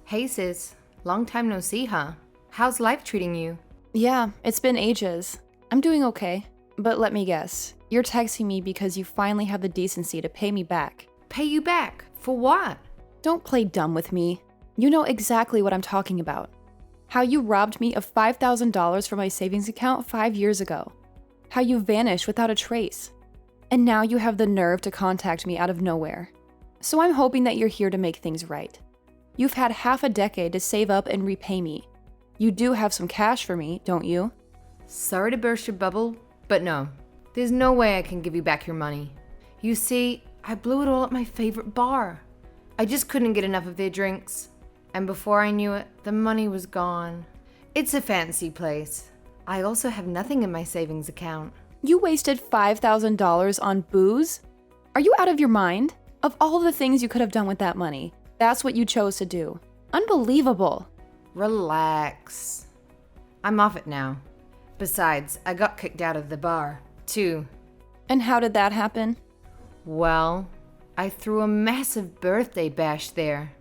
Hey sis, long time no see, huh? How's life treating you? Yeah, it's been ages. I'm doing okay. But let me guess, you're texting me because you finally have the decency to pay me back. Pay you back? For what? Don't play dumb with me. You know exactly what I'm talking about. How you robbed me of $5,000 from my savings account 5 years ago. How you vanished without a trace. And now you have the nerve to contact me out of nowhere. So I'm hoping that you're here to make things right. You've had half a decade to save up and repay me. You do have some cash for me, don't you? Sorry to burst your bubble, but no. There's no way I can give you back your money. You see, I blew it all at my favorite bar. I just couldn't get enough of their drinks. And before I knew it, the money was gone. It's a fancy place. I also have nothing in my savings account. You wasted $5,000 on booze? Are you out of your mind? Of all the things you could have done with that money, that's what you chose to do. Unbelievable. Relax. I'm off it now. Besides, I got kicked out of the bar, too. And how did that happen? Well, I threw a massive birthday bash there.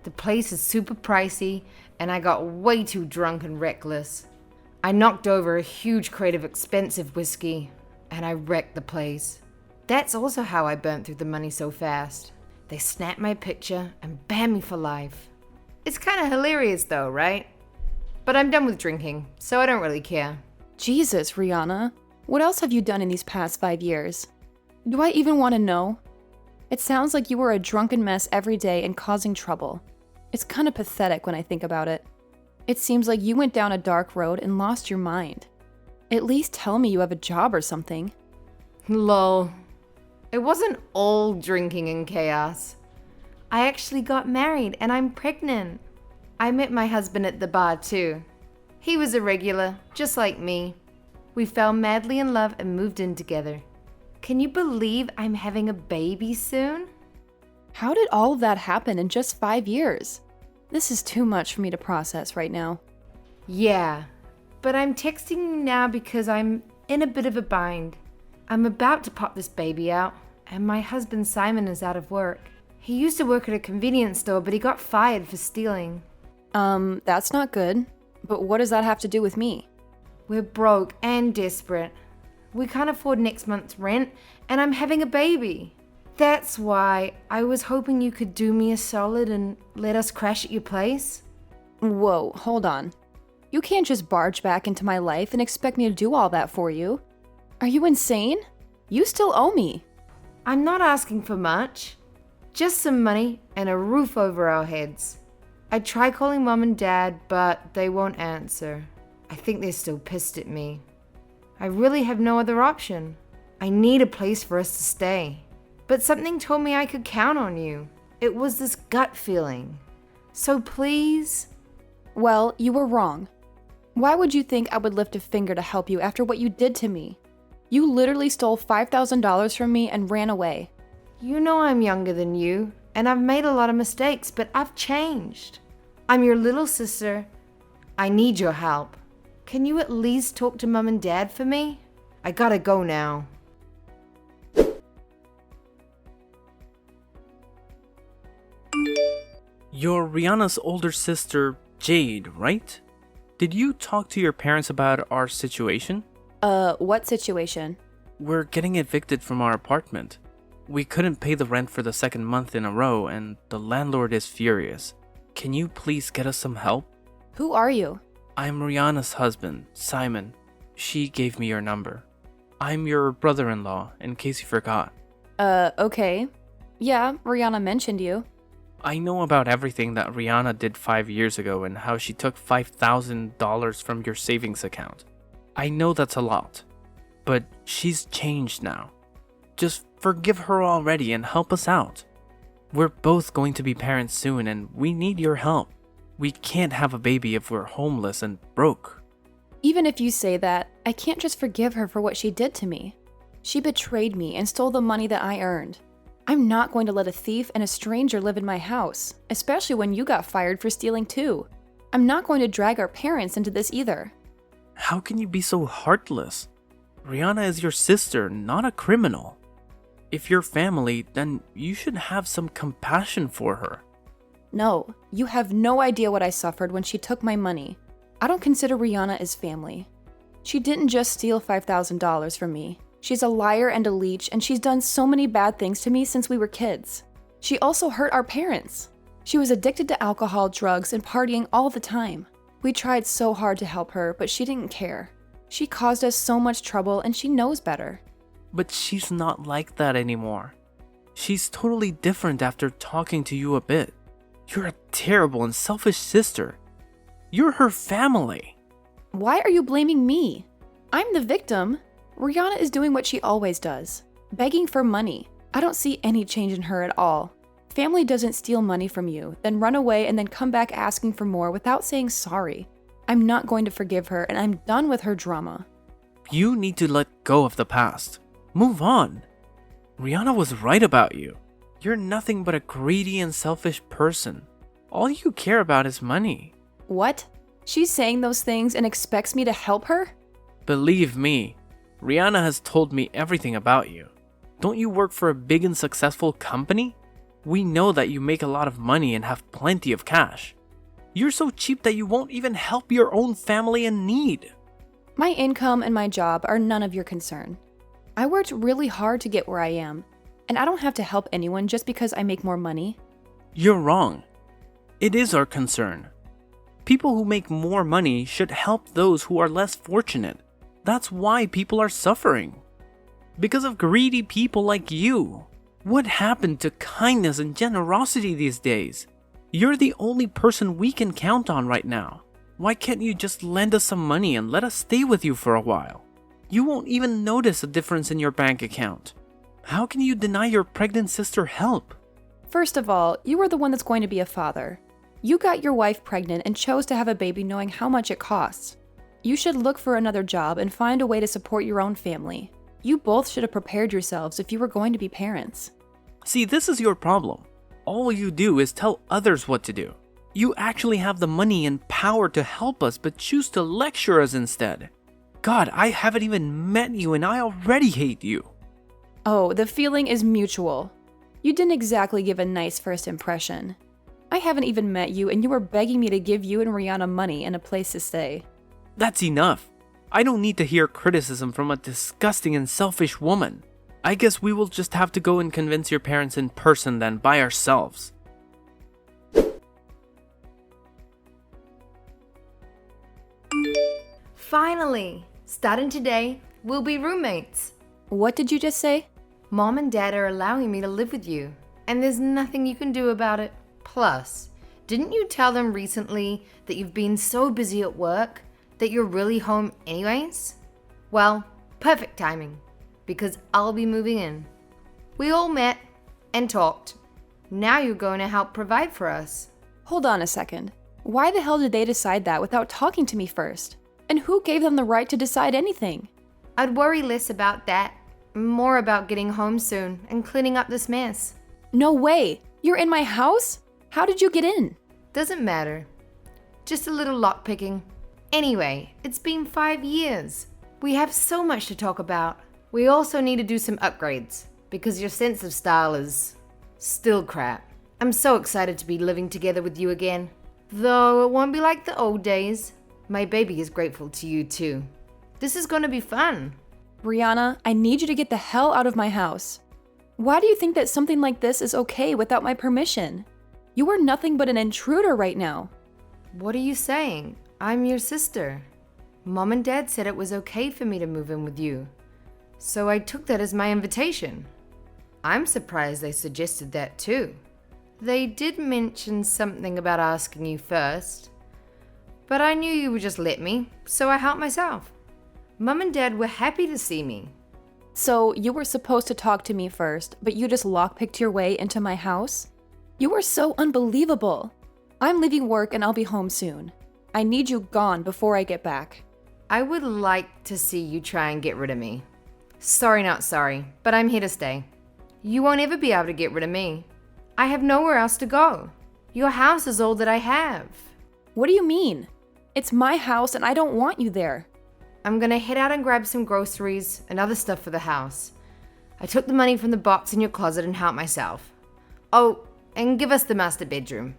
The place is super pricey, and I got way too drunk and reckless. I knocked over a huge crate of expensive whiskey, and I wrecked the place. That's also how I burnt through the money so fast. They snapped my picture and banned me for life. It's kind of hilarious though, right? But I'm done with drinking, so I don't really care. Jesus, Rihanna. What else have you done in these past 5 years? Do I even want to know? It sounds like you were a drunken mess every day and causing trouble. It's kind of pathetic when I think about it. It seems like you went down a dark road and lost your mind. At least tell me you have a job or something. Lol. It wasn't all drinking and chaos. I actually got married and I'm pregnant. I met my husband at the bar too. He was a regular, just like me. We fell madly in love and moved in together. Can you believe I'm having a baby soon? How did all of that happen in just 5 years? This is too much for me to process right now. Yeah, but I'm texting you now because I'm in a bit of a bind. I'm about to pop this baby out, and my husband Simon is out of work. He used to work at a convenience store, but he got fired for stealing. That's not good. But what does that have to do with me? We're broke and desperate. We can't afford next month's rent, and I'm having a baby. That's why I was hoping you could do me a solid and let us crash at your place. Whoa, hold on. You can't just barge back into my life and expect me to do all that for you. Are you insane? You still owe me. I'm not asking for much. Just some money and a roof over our heads. I tried calling Mom and Dad, but they won't answer. I think they're still pissed at me. I really have no other option. I need a place for us to stay. But something told me I could count on you. It was this gut feeling. So please? Well, you were wrong. Why would you think I would lift a finger to help you after what you did to me? You literally stole $5,000 from me and ran away. You know I'm younger than you, and I've made a lot of mistakes, but I've changed. I'm your little sister. I need your help. Can you at least talk to Mom and Dad for me? I gotta go now. You're Rihanna's older sister, Jade, right? Did you talk to your parents about our situation? What situation? We're getting evicted from our apartment. We couldn't pay the rent for the second month in a row, and the landlord is furious. Can you please get us some help? Who are you? I'm Rihanna's husband, Simon. She gave me your number. I'm your brother-in-law, in case you forgot. Okay. Yeah, Rihanna mentioned you. I know about everything that Rihanna did 5 years ago and how she took $5,000 from your savings account. I know that's a lot, but she's changed now. Just forgive her already and help us out. We're both going to be parents soon and we need your help. We can't have a baby if we're homeless and broke. Even if you say that, I can't just forgive her for what she did to me. She betrayed me and stole the money that I earned. I'm not going to let a thief and a stranger live in my house, especially when you got fired for stealing too. I'm not going to drag our parents into this either. How can you be so heartless? Rihanna is your sister, not a criminal. If you're family, then you should have some compassion for her. No, you have no idea what I suffered when she took my money. I don't consider Rihanna as family. She didn't just steal $5,000 from me. She's a liar and a leech, and she's done so many bad things to me since we were kids. She also hurt our parents. She was addicted to alcohol, drugs, and partying all the time. We tried so hard to help her, but she didn't care. She caused us so much trouble, and she knows better. But she's not like that anymore. She's totally different after talking to you a bit. You're a terrible and selfish sister. You're her family. Why are you blaming me? I'm the victim. Rihanna is doing what she always does, begging for money. I don't see any change in her at all. Family doesn't steal money from you, then run away and then come back asking for more without saying sorry. I'm not going to forgive her, and I'm done with her drama. You need to let go of the past. Move on. Rihanna was right about you. You're nothing but a greedy and selfish person. All you care about is money. What? She's saying those things and expects me to help her? Believe me, Rihanna has told me everything about you. Don't you work for a big and successful company? We know that you make a lot of money and have plenty of cash. You're so cheap that you won't even help your own family in need. My income and my job are none of your concern. I worked really hard to get where I am, and I don't have to help anyone just because I make more money. You're wrong. It is our concern. People who make more money should help those who are less fortunate. That's why people are suffering. Because of greedy people like you. What happened to kindness and generosity these days? You're the only person we can count on right now. Why can't you just lend us some money and let us stay with you for a while? You won't even notice a difference in your bank account. How can you deny your pregnant sister help? First of all, you are the one that's going to be a father. You got your wife pregnant and chose to have a baby knowing how much it costs. You should look for another job and find a way to support your own family. You both should have prepared yourselves if you were going to be parents. See, this is your problem. All you do is tell others what to do. You actually have the money and power to help us, but choose to lecture us instead. God, I haven't even met you and I already hate you. Oh, the feeling is mutual. You didn't exactly give a nice first impression. I haven't even met you and you were begging me to give you and Rihanna money and a place to stay. That's enough. I don't need to hear criticism from a disgusting and selfish woman. I guess we will just have to go and convince your parents in person then by ourselves. Finally! Starting today, we'll be roommates. What did you just say? Mom and Dad are allowing me to live with you, and there's nothing you can do about it. Plus, didn't you tell them recently that you've been so busy at work that you're really home anyways? Well, perfect timing, because I'll be moving in. We all met and talked. Now you're going to help provide for us. Hold on a second. Why the hell did they decide that without talking to me first? And who gave them the right to decide anything? I'd worry less about that, more about getting home soon and cleaning up this mess. No way! You're in my house? How did you get in? Doesn't matter. Just a little lockpicking. Anyway, it's been 5 years. We have so much to talk about. We also need to do some upgrades, because your sense of style is still crap. I'm so excited to be living together with you again. Though it won't be like the old days. My baby is grateful to you too. This is going to be fun. Rihanna, I need you to get the hell out of my house. Why do you think that something like this is okay without my permission? You are nothing but an intruder right now. What are you saying? I'm your sister. Mom and Dad said it was okay for me to move in with you. So I took that as my invitation. I'm surprised they suggested that too. They did mention something about asking you first. But I knew you would just let me, so I helped myself. Mum and Dad were happy to see me. So you were supposed to talk to me first, but you just lockpicked your way into my house? You were so unbelievable. I'm leaving work and I'll be home soon. I need you gone before I get back. I would like to see you try and get rid of me. Sorry, not sorry, but I'm here to stay. You won't ever be able to get rid of me. I have nowhere else to go. Your house is all that I have. What do you mean? It's my house and I don't want you there. I'm gonna head out and grab some groceries and other stuff for the house. I took the money from the box in your closet and helped myself. Oh, and give us the master bedroom.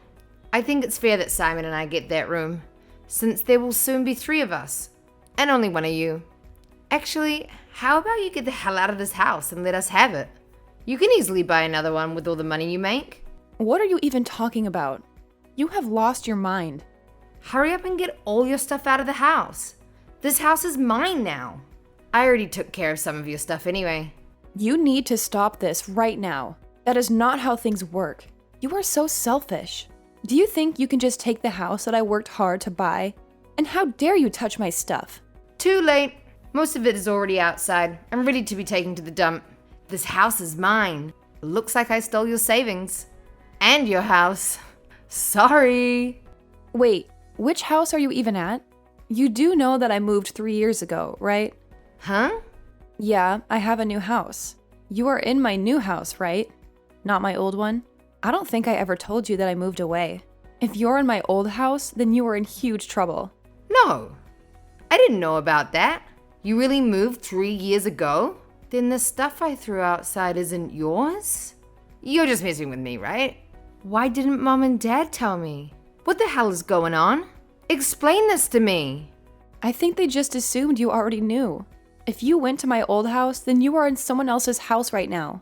I think it's fair that Simon and I get that room, since there will soon be 3 of us, and only one of you. Actually, how about you get the hell out of this house and let us have it? You can easily buy another one with all the money you make. What are you even talking about? You have lost your mind. Hurry up and get all your stuff out of the house. This house is mine now. I already took care of some of your stuff anyway. You need to stop this right now. That is not how things work. You are so selfish. Do you think you can just take the house that I worked hard to buy? And how dare you touch my stuff? Too late. Most of it is already outside and ready to be taken to the dump. This house is mine. Looks like I stole your savings. And your house. Sorry. Wait, which house are you even at? You do know that I moved 3 years ago, right? Huh? Yeah, I have a new house. You are in my new house, right? Not my old one? I don't think I ever told you that I moved away. If you're in my old house, then you are in huge trouble. No. I didn't know about that. You really moved 3 years ago? Then the stuff I threw outside isn't yours? You're just messing with me, right? Why didn't Mom and Dad tell me? What the hell is going on? Explain this to me. I think they just assumed you already knew. If you went to my old house, then you are in someone else's house right now.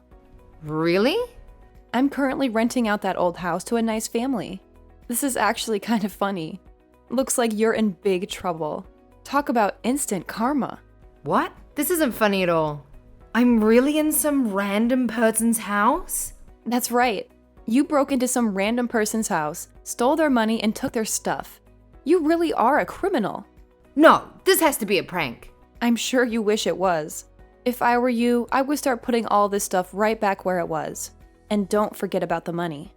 Really? I'm currently renting out that old house to a nice family. This is actually kind of funny. Looks like you're in big trouble. Talk about instant karma. What? This isn't funny at all. I'm really in some random person's house? That's right. You broke into some random person's house, stole their money, and took their stuff. You really are a criminal. No, this has to be a prank. I'm sure you wish it was. If I were you, I would start putting all this stuff right back where it was. And don't forget about the money.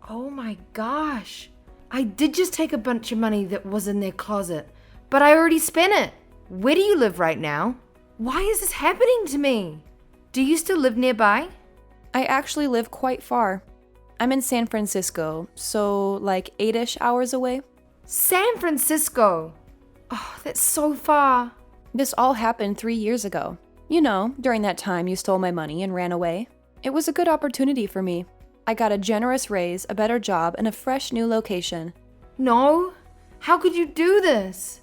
Oh my gosh. I did just take a bunch of money that was in their closet, but I already spent it. Where do you live right now? Why is this happening to me? Do you still live nearby? I actually live quite far. I'm in San Francisco, so like 8-ish hours away. San Francisco. Oh, that's so far. This all happened 3 years ago. You know, during that time you stole my money and ran away. It was a good opportunity for me. I got a generous raise, a better job, and a fresh new location. No. How could you do this?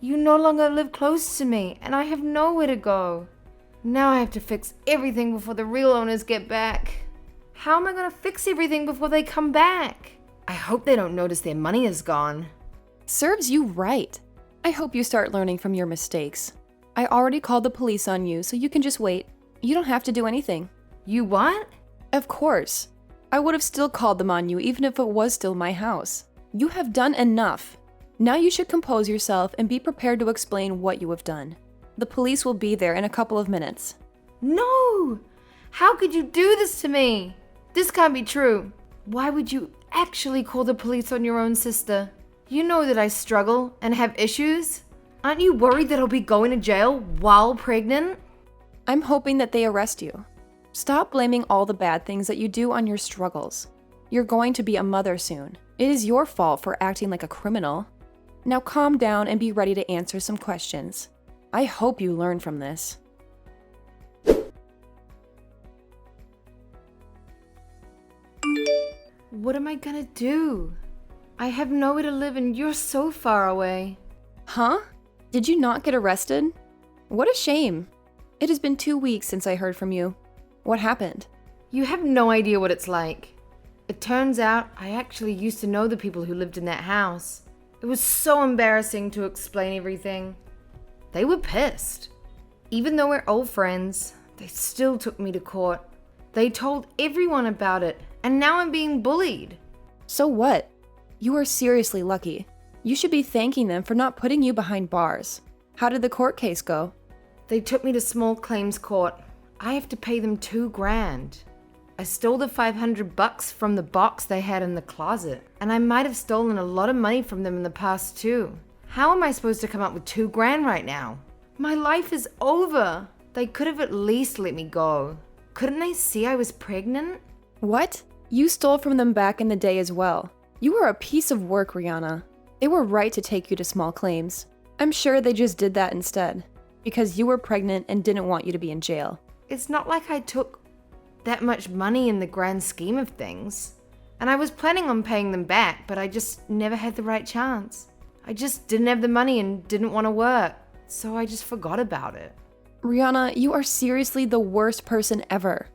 You no longer live close to me, and I have nowhere to go. Now I have to fix everything before the real owners get back. How am I going to fix everything before they come back? I hope they don't notice their money is gone. Serves you right. I hope you start learning from your mistakes. I already called the police on you, so you can just wait. You don't have to do anything. You what? Of course. I would have still called them on you even if it was still my house. You have done enough. Now you should compose yourself and be prepared to explain what you have done. The police will be there in a couple of minutes. No! How could you do this to me? This can't be true. Why would you actually call the police on your own sister? You know that I struggle and have issues. Aren't you worried that I'll be going to jail while pregnant? I'm hoping that they arrest you. Stop blaming all the bad things that you do on your struggles. You're going to be a mother soon. It is your fault for acting like a criminal. Now calm down and be ready to answer some questions. I hope you learn from this. What am I gonna do? I have nowhere to live and you're so far away. Huh? Did you not get arrested? What a shame. It has been 2 weeks since I heard from you. What happened? You have no idea what it's like. It turns out I actually used to know the people who lived in that house. It was so embarrassing to explain everything. They were pissed. Even though we're old friends, they still took me to court. They told everyone about it, and now I'm being bullied. So what? You are seriously lucky. You should be thanking them for not putting you behind bars. How did the court case go? They took me to small claims court. I have to pay them $2,000. I stole the $500 from the box they had in the closet, and I might have stolen a lot of money from them in the past too. How am I supposed to come up with $2,000 right now? My life is over. They could have at least let me go. Couldn't they see I was pregnant? What? You stole from them back in the day as well. You were a piece of work, Rihanna. They were right to take you to small claims. I'm sure they just did that instead, because you were pregnant and didn't want you to be in jail. It's not like I took that much money in the grand scheme of things. And I was planning on paying them back, but I just never had the right chance. I just didn't have the money and didn't want to work, so I just forgot about it. Rihanna, you are seriously the worst person ever.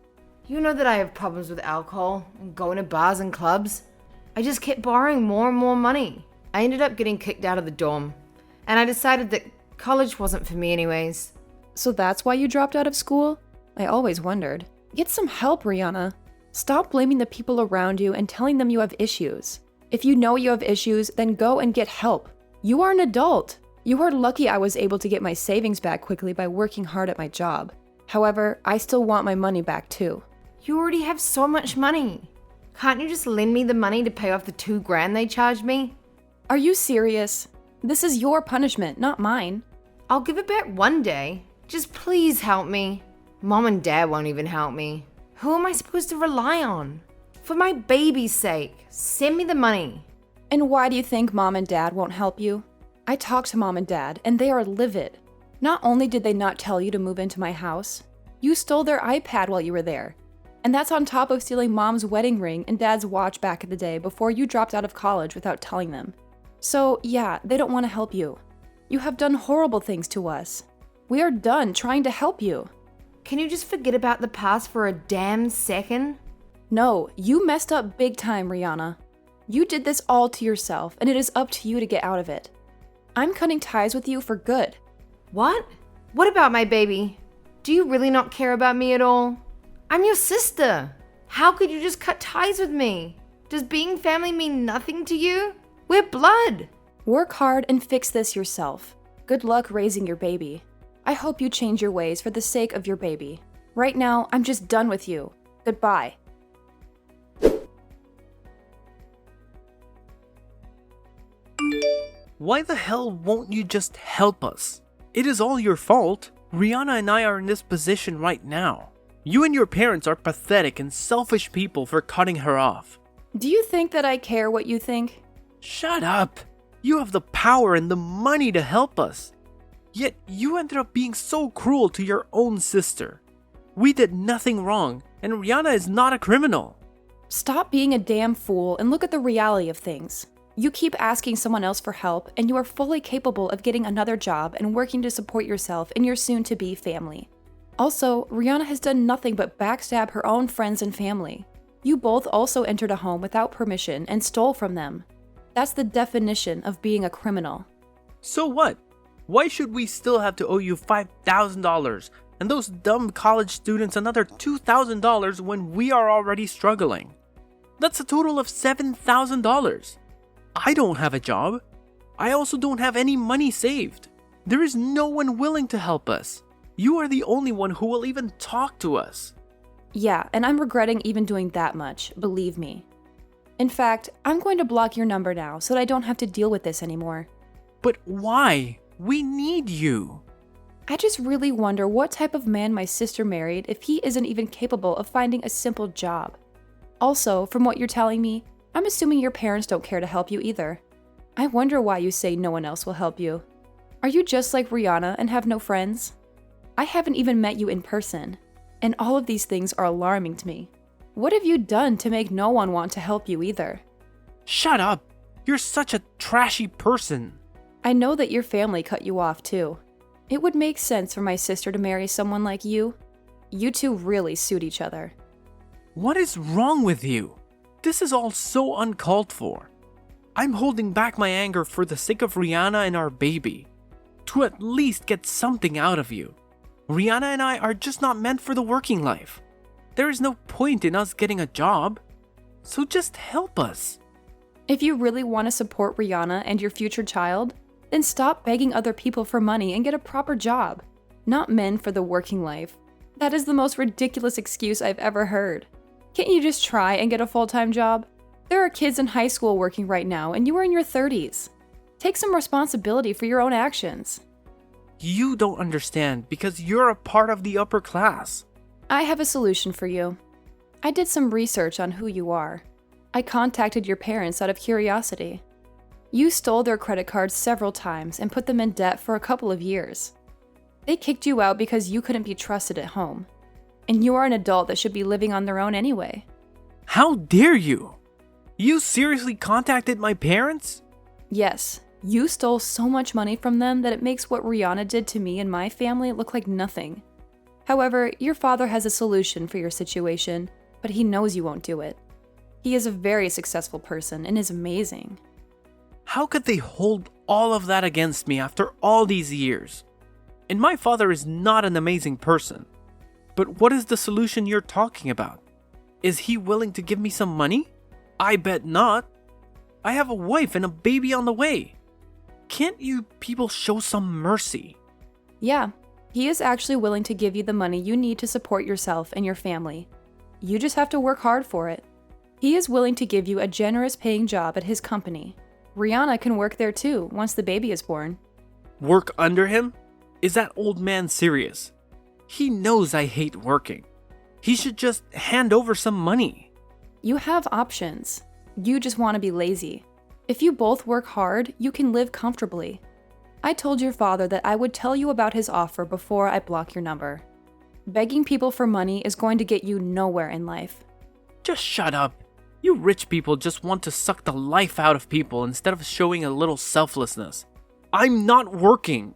You know that I have problems with alcohol and going to bars and clubs. I just kept borrowing more and more money. I ended up getting kicked out of the dorm, and I decided that college wasn't for me anyways. So that's why you dropped out of school? I always wondered. Get some help, Rihanna. Stop blaming the people around you and telling them you have issues. If you know you have issues, then go and get help. You are an adult. You are lucky I was able to get my savings back quickly by working hard at my job. However, I still want my money back too. You already have so much money. Can't you just lend me the money to pay off the $2,000 they charged me? Are you serious? This is your punishment, not mine. I'll give it back one day. Just please help me. Mom and Dad won't even help me. Who am I supposed to rely on? For my baby's sake, send me the money. And why do you think Mom and Dad won't help you? I talked to Mom and Dad, and they are livid. Not only did they not tell you to move into my house, you stole their iPad while you were there. And that's on top of stealing Mom's wedding ring and Dad's watch back in the day before you dropped out of college without telling them. So yeah, they don't want to help you. You have done horrible things to us. We are done trying to help you. Can you just forget about the past for a damn second? No, you messed up big time, Rihanna. You did this all to yourself, and it is up to you to get out of it. I'm cutting ties with you for good. What? What about my baby? Do you really not care about me at all? I'm your sister. How could you just cut ties with me? Does being family mean nothing to you? We're blood. Work hard and fix this yourself. Good luck raising your baby. I hope you change your ways for the sake of your baby. Right now, I'm just done with you. Goodbye. Why the hell won't you just help us? It is all your fault. Rihanna and I are in this position right now. You and your parents are pathetic and selfish people for cutting her off. Do you think that I care what you think? Shut up! You have the power and the money to help us. Yet you ended up being so cruel to your own sister. We did nothing wrong, and Rihanna is not a criminal. Stop being a damn fool and look at the reality of things. You keep asking someone else for help, and you are fully capable of getting another job and working to support yourself and your soon-to-be family. Also, Rihanna has done nothing but backstab her own friends and family. You both also entered a home without permission and stole from them. That's the definition of being a criminal. So what? Why should we still have to owe you $5,000 and those dumb college students another $2,000 when we are already struggling? That's a total of $7,000. I don't have a job. I also don't have any money saved. There is no one willing to help us. You are the only one who will even talk to us. Yeah, and I'm regretting even doing that much, believe me. In fact, I'm going to block your number now so that I don't have to deal with this anymore. But why? We need you. I just really wonder what type of man my sister married if he isn't even capable of finding a simple job. Also, from what you're telling me, I'm assuming your parents don't care to help you either. I wonder why you say no one else will help you. Are you just like Rihanna and have no friends? I haven't even met you in person, and all of these things are alarming to me. What have you done to make no one want to help you either? Shut up! You're such a trashy person. I know that your family cut you off too. It would make sense for my sister to marry someone like you. You two really suit each other. What is wrong with you? This is all so uncalled for. I'm holding back my anger for the sake of Rihanna and our baby. To at least get something out of you. Rihanna and I are just not meant for the working life. There is no point in us getting a job. So just help us. If you really want to support Rihanna and your future child, then stop begging other people for money and get a proper job. Not men for the working life. That is the most ridiculous excuse I've ever heard. Can't you just try and get a full-time job? There are kids in high school working right now and you are in your 30s. Take some responsibility for your own actions. You don't understand because you're a part of the upper class. I have a solution for you. I did some research on who you are. I contacted your parents out of curiosity. You stole their credit cards several times and put them in debt for a couple of years. They kicked you out because you couldn't be trusted at home. And you are an adult that should be living on their own anyway. How dare you? You seriously contacted my parents? Yes, you stole so much money from them that it makes what Rihanna did to me and my family look like nothing. However, your father has a solution for your situation, but he knows you won't do it. He is a very successful person and is amazing. How could they hold all of that against me after all these years? And my father is not an amazing person. But what is the solution you're talking about? Is he willing to give me some money? I bet not. I have a wife and a baby on the way. Can't you people show some mercy? Yeah, he is actually willing to give you the money you need to support yourself and your family. You just have to work hard for it. He is willing to give you a generous paying job at his company. Rihanna can work there too once the baby is born. Work under him? Is that old man serious? He knows I hate working. He should just hand over some money. You have options. You just want to be lazy. If you both work hard, you can live comfortably. I told your father that I would tell you about his offer before I block your number. Begging people for money is going to get you nowhere in life. Just shut up. You rich people just want to suck the life out of people instead of showing a little selflessness. I'm not working.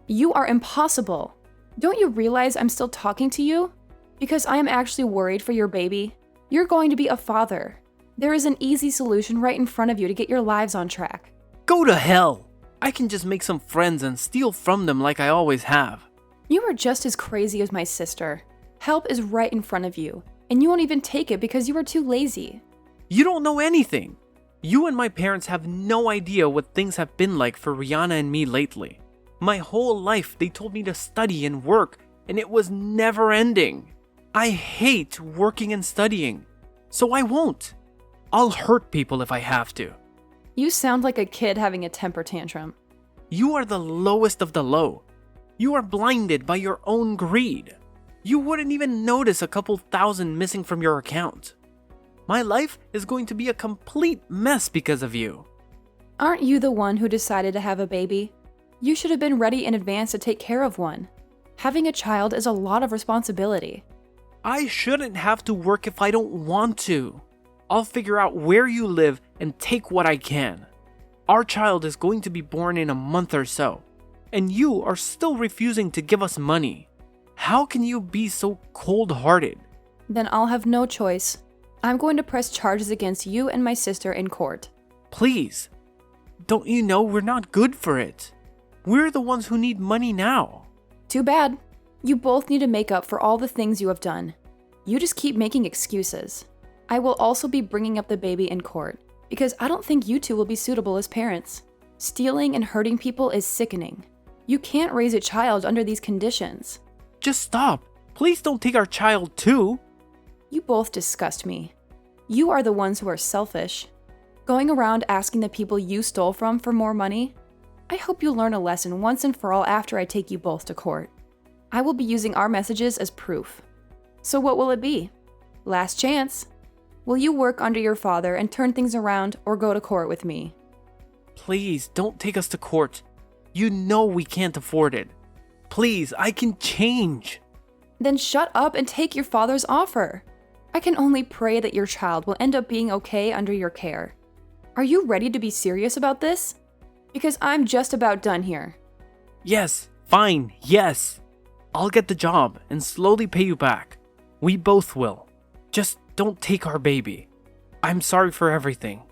You are impossible. Don't you realize I'm still talking to you? Because I am actually worried for your baby. You're going to be a father. There is an easy solution right in front of you to get your lives on track. Go to hell. I can just make some friends and steal from them like I always have. You are just as crazy as my sister. Help is right in front of you, and you won't even take it because you are too lazy. You don't know anything. You and my parents have no idea what things have been like for Rihanna and me lately. My whole life they told me to study and work, and it was never ending. I hate working and studying, so I won't. I'll hurt people if I have to. You sound like a kid having a temper tantrum. You are the lowest of the low. You are blinded by your own greed. You wouldn't even notice a couple thousand missing from your account. My life is going to be a complete mess because of you. Aren't you the one who decided to have a baby? You should have been ready in advance to take care of one. Having a child is a lot of responsibility. I shouldn't have to work if I don't want to. I'll figure out where you live and take what I can. Our child is going to be born in a month or so, and you are still refusing to give us money. How can you be so cold-hearted? Then I'll have no choice. I'm going to press charges against you and my sister in court. Please. Don't you know we're not good for it? We're the ones who need money now. Too bad. You both need to make up for all the things you have done. You just keep making excuses. I will also be bringing up the baby in court, because I don't think you two will be suitable as parents. Stealing and hurting people is sickening. You can't raise a child under these conditions. Just stop. Please don't take our child too. You both disgust me. You are the ones who are selfish. Going around asking the people you stole from for more money? I hope you learn a lesson once and for all after I take you both to court. I will be using our messages as proof. So what will it be? Last chance. Will you work under your father and turn things around, or go to court with me? Please don't take us to court. You know we can't afford it. Please, I can change. Then shut up and take your father's offer. I can only pray that your child will end up being okay under your care. Are you ready to be serious about this? Because I'm just about done here. Yes, fine, yes. I'll get the job and slowly pay you back. We both will. Just don't take our baby. I'm sorry for everything.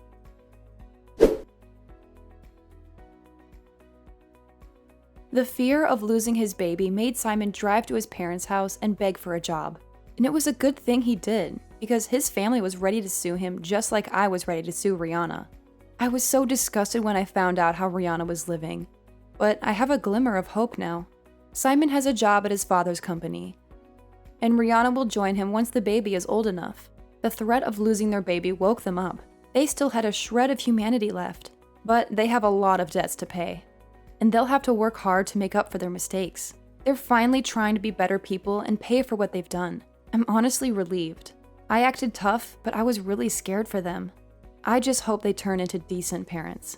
The fear of losing his baby made Simon drive to his parents' house and beg for a job. And it was a good thing he did, because his family was ready to sue him just like I was ready to sue Rihanna. I was so disgusted when I found out how Rihanna was living. But I have a glimmer of hope now. Simon has a job at his father's company, and Rihanna will join him once the baby is old enough. The threat of losing their baby woke them up. They still had a shred of humanity left, but they have a lot of debts to pay. And they'll have to work hard to make up for their mistakes. They're finally trying to be better people and pay for what they've done. I'm honestly relieved. I acted tough, but I was really scared for them. I just hope they turn into decent parents.